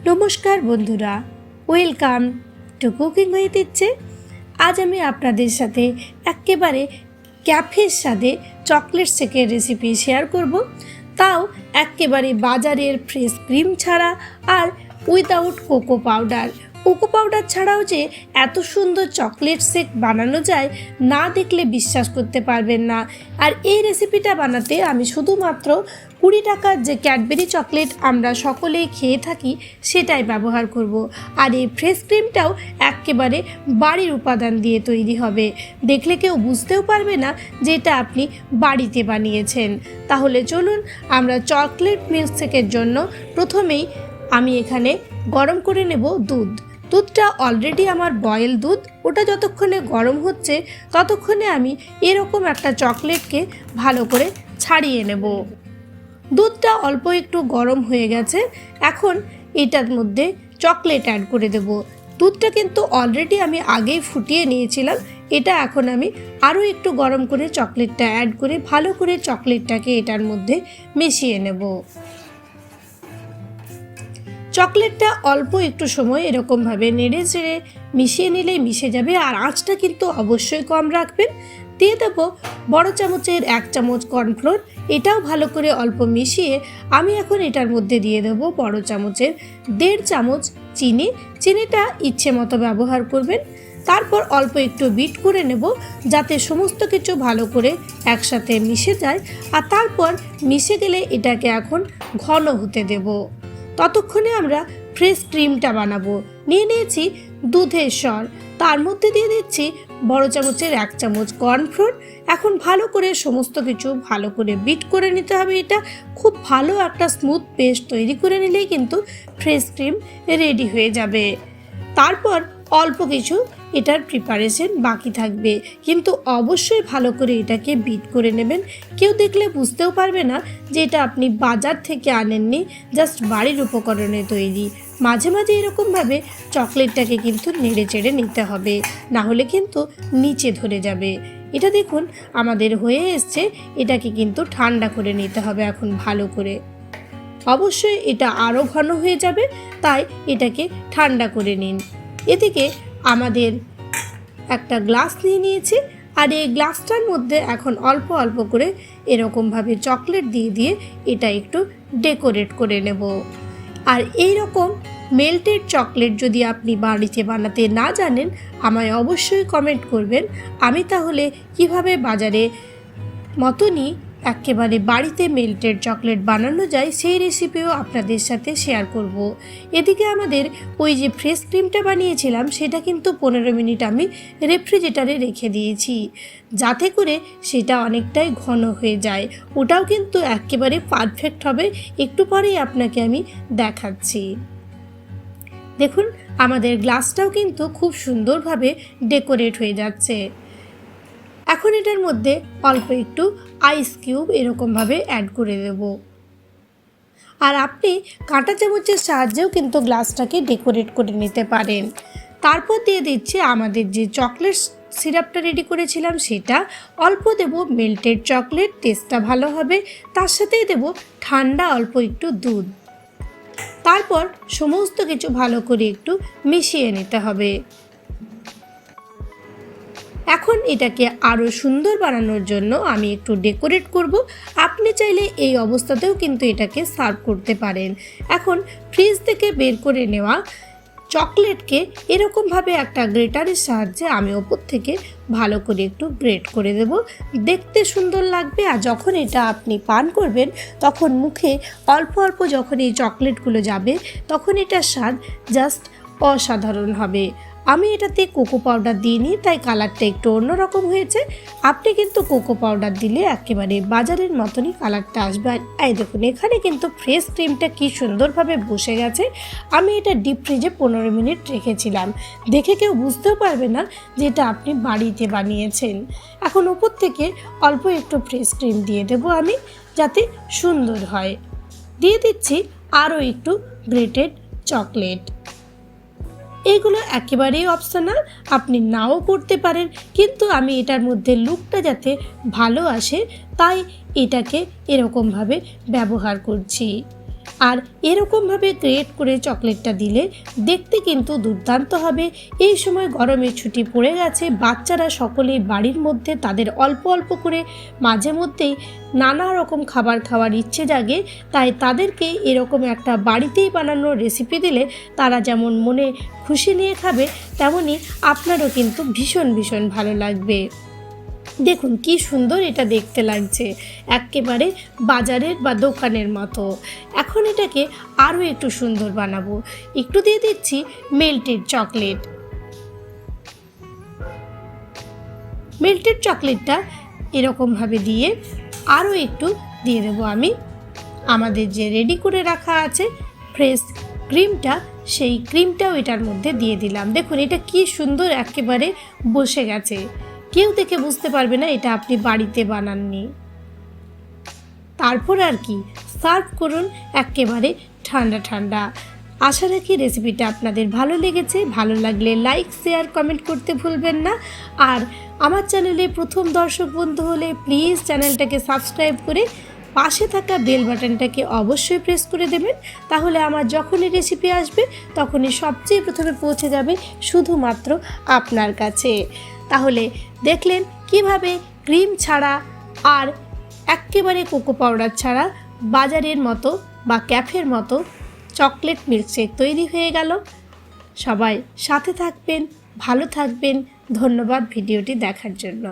নমস্কার বন্ধুরা, welcome to cooking with ইচ্ছে। আজ আমি আপনাদের সাথে একেবারে ক্যাফের স্বাদে চকলেট শেকের রেসিপি শেয়ার করব, তাও একেবারে বাজারের ফ্রেশ ক্রিম ছাড়া আর without cocoa powder. Cocoa powder ছাড়াও যে এত সুন্দর চকলেট শেক বানানো যায়, না দেখলে বিশ্বাস করতে পারবেন না। আর এই রেসিপিটা বানাতে আমি শুধুমাত্র 20 টাকার যে ক্যাডবেরি চকলেট আমরা সকলেই খেয়ে থাকি সেটাই ব্যবহার করব। আর এই ফ্রেশ ক্রিমটাও একেবারে বাড়ির উপাদান দিয়ে তৈরি হবে, দেখলে কেউ বুঝতেও পারবে না যে এটা আপনি বাড়িতে বানিয়েছেন। তাহলে চলুন আমরা চকলেট মিল্কশেকের জন্য প্রথমেই আমি এখানে গরম করে নেব দুধটা অলরেডি আমার বয়েল দুধ, ওটা যতক্ষণে গরম হচ্ছে ততক্ষণে আমি এরকম একটা চকলেটকে ভালো করে ছাড়িয়ে নেব। দুধটা অল্প একটু গরম হয়ে গেছে, এখন এটার মধ্যে চকলেট অ্যাড করে দেব। দুধটা কিন্তু অলরেডি আমি আগেই ফুটিয়ে নিয়েছিলাম, এটা এখন আমি আরও একটু গরম করে চকলেটটা অ্যাড করে ভালো করে চকলেটটাকে এটার মধ্যে মিশিয়ে নেব। চকলেটটা অল্প একটু সময় এরকমভাবে নেড়ে চেড়ে মিশিয়ে নিলেই মিশে যাবে। আর আঁচটা কিন্তু অবশ্যই কম রাখবেন। দিয়ে দেবো বড় চামচের 1 চামচ কর্নফ্লোর, এটাও ভালো করে অল্প মিশিয়ে আমি এখন এটার মধ্যে দিয়ে দেবো বড় চামচের 1.5 চামচ চিনিটা ইচ্ছে মতো ব্যবহার করবেন। তারপর অল্প একটু বিট করে নেব যাতে সমস্ত কিছু ভালো করে একসাথে মিশে যায়। আর তারপর মিশে গেলে এটাকে এখন ঘন হতে দেব। ততক্ষণে আমরা ফ্রেশ ক্রিমটা বানাবো। নিয়ে নিয়েছি দুধের সর, তার মধ্যে দিয়ে দিচ্ছি বড় চামচের 1 চামচ কর্নফ্লোর। এখন ভালো করে সমস্ত কিছু ভালো করে বিট করে নিতে হবে। এটা খুব ভালো একটা স্মুথ পেস্ট তৈরি করে নিলেই কিন্তু ফ্রেশ ক্রিম রেডি হয়ে যাবে। তারপর অল্প কিছু এটার প্রিপারেশন বাকি থাকবে, কিন্তু অবশ্যই ভালো করে এটাকে বিট করে নেবেন। কেউ দেখলে বুঝতেও পারবে না যে এটা আপনি বাজার থেকে আনেননি, জাস্ট বাড়ির উপকরণে তৈরি। মাঝে মাঝে এরকমভাবে চকলেটটাকে কিন্তু নেড়ে চেড়ে নিতে হবে, না হলে কিন্তু নিচে ধরে যাবে। এটা দেখুন আমাদের হয়ে এসছে, এটাকে কিন্তু ঠান্ডা করে নিতে হবে এখন ভালো করে। অবশ্যই এটা আরও ঘন হয়ে যাবে, তাই এটাকে ঠান্ডা করে নিন। এদিকে আমাদের একটা গ্লাস নিয়ে নিয়েছি, আর এই গ্লাসটার মধ্যে এখন অল্প অল্প করে এরকমভাবে চকলেট দিয়ে দিয়ে এটা একটু ডেকোরেট করে নেব। আর এই রকম মেল্টেড চকলেট যদি আপনি বাড়িতে বানাতে না জানেন, আমায় অবশ্যই কমেন্ট করবেন। আমি তাহলে কিভাবে বাজারে মতনই একেবারে বাড়িতে মেল্টেড চকলেট বানানো যায় সেই রেসিপিও আপনাদের সাথে শেয়ার করব। এদিকে আমাদের ওই যে ফ্রেশ ক্রিমটা বানিয়েছিলাম সেটা কিন্তু 15 মিনিট আমি রেফ্রিজারেটরে রেখে দিয়েছি, যাতে করে সেটা অনেকটাই ঘন হয়ে যায়। ওটাও কিন্তু একেবারে পারফেক্ট হবে, একটু পরেই আপনাকে আমি দেখাচ্ছি। দেখুন আমাদের গ্লাসটাও কিন্তু খুব সুন্দরভাবে ডেকোরেট হয়ে যাচ্ছে। এখন এটার মধ্যে অল্প একটু আইস কিউব এরকমভাবে অ্যাড করে দেব। আর আপনি কাঁটা চামচের সাহায্যেও কিন্তু গ্লাসটাকে ডেকোরেট করে নিতে পারেন। তারপর দিয়ে দিচ্ছি আমাদের যে চকলেট সিরাপটা রেডি করেছিলাম সেটা, অল্প দেব মেল্টেড চকলেট, টেস্টটা ভালো হবে। তার সাথেই দেব ঠান্ডা অল্প একটু দুধ। তারপর সমস্ত কিছু ভালো করে একটু মিশিয়ে নিতে হবে। এখন এটাকে আরও সুন্দর বানানোর জন্য আমি একটু ডেকোরেট করব। আপনি চাইলে এই অবস্থাতেও কিন্তু এটাকে সার্ভ করতে পারেন। এখন ফ্রিজ থেকে বের করে নেওয়া চকলেটকে এরকমভাবে একটা গ্রেটারের সাহায্যে আমি ওপর থেকে ভালো করে একটু গ্রেট করে দেব। দেখতে সুন্দর লাগবে, আর যখন এটা আপনি পান করবেন তখন মুখে অল্প অল্প যখন এই চকলেটগুলো যাবে তখন এটার স্বাদ জাস্ট অসাধারণ হবে। আমি এটাতে কোকো পাউডার দিইনি, তাই কালারটা একটু অন্যরকম হয়েছে। আপনি কিন্তু কোকো পাউডার দিলে একেবারে বাজারের মতনই কালারটা আসবে। আর এই দেখুন এখানে কিন্তু ফ্রেশ ক্রিমটা কি সুন্দরভাবে বসে গেছে। আমি এটা ডিপ ফ্রিজে 15 মিনিট রেখেছিলাম, দেখে কেউ বুঝতেও পারবে না যে এটা আপনি বাড়িতে বানিয়েছেন। এখন উপর থেকে অল্প একটু ফ্রেশ ক্রিম দিয়ে দেবো আমি, যাতে সুন্দর হয়। দিয়ে দিচ্ছি আরও একটু গ্রেটেড চকলেট। এইগুলো একেবারেই অপশনাল, আপনি নাও করতে পারেন, কিন্তু আমি এটার মধ্যে লুকটা যাতে ভালো আসে তাই এটাকে এরকমভাবে ব্যবহার করছি। আর এরকমভাবে গ্রেট করে চকলেটটা দিলে দেখতে কিন্তু দুর্দান্ত হবে। এই সময় গরমের ছুটি পড়ে গেছে, বাচ্চারা সকলেই বাড়ির মধ্যে তাদের অল্প অল্প করে মাঝে মধ্যেই নানা রকম খাবার খাওয়ার ইচ্ছে জাগে, তাই তাদেরকে এরকম একটা বাড়িতেই বানানো রেসিপি দিলে তারা যেমন মনে খুশি নিয়ে খাবে, তেমনি আপনারও কিন্তু ভীষণ ভীষণ ভালো লাগবে। দেখুন কি সুন্দর এটা দেখতে লাগছে, একেবারে বাজারের বা দোকানের মতো। এখন এটাকে আরও একটু সুন্দর বানাবো, একটু দিয়ে দিচ্ছি মেল্টেড চকলেট। মেল্টেড চকলেটটা এরকমভাবে দিয়ে আরও একটু দিয়ে দেবো আমি আমাদের যে রেডি করে রাখা আছে ফ্রেশ ক্রিমটা, সেই ক্রিমটাও এটার মধ্যে দিয়ে দিলাম। দেখুন এটা কি সুন্দর একেবারে বসে গেছে, কেউ দেখে বুঝতে পারবে না এটা আপনি বাড়িতে বানাননি। তারপর আর কি, সার্ভ করুন একেবারে ঠান্ডা ঠান্ডা। আশা রাখি রেসিপিটা আপনাদের ভালো লেগেছে। ভালো লাগলে লাইক শেয়ার কমেন্ট করতে ভুলবেন না। আর আমার চ্যানেলে প্রথম দর্শক বন্ধু হলে প্লিজ চ্যানেলটাকে সাবস্ক্রাইব করে পাশে থাকা বেল বাটনটাকে অবশ্যই প্রেস করে দেবেন, তাহলে আমার যখনই রেসিপি আসবে তখনই সবচেয়ে প্রথমে পৌঁছে যাবে শুধুমাত্র আপনার কাছে। তাহলে দেখলেন কিভাবে ক্রিম ছাড়া আর একেবারে কোকো পাউডার ছাড়া বাজারের মতো বা ক্যাফের মতো চকলেট মিল্কশেক তৈরি হয়ে গেল। সবাই সাথে থাকবেন, ভালো থাকবেন। ধন্যবাদ ভিডিওটি দেখার জন্য।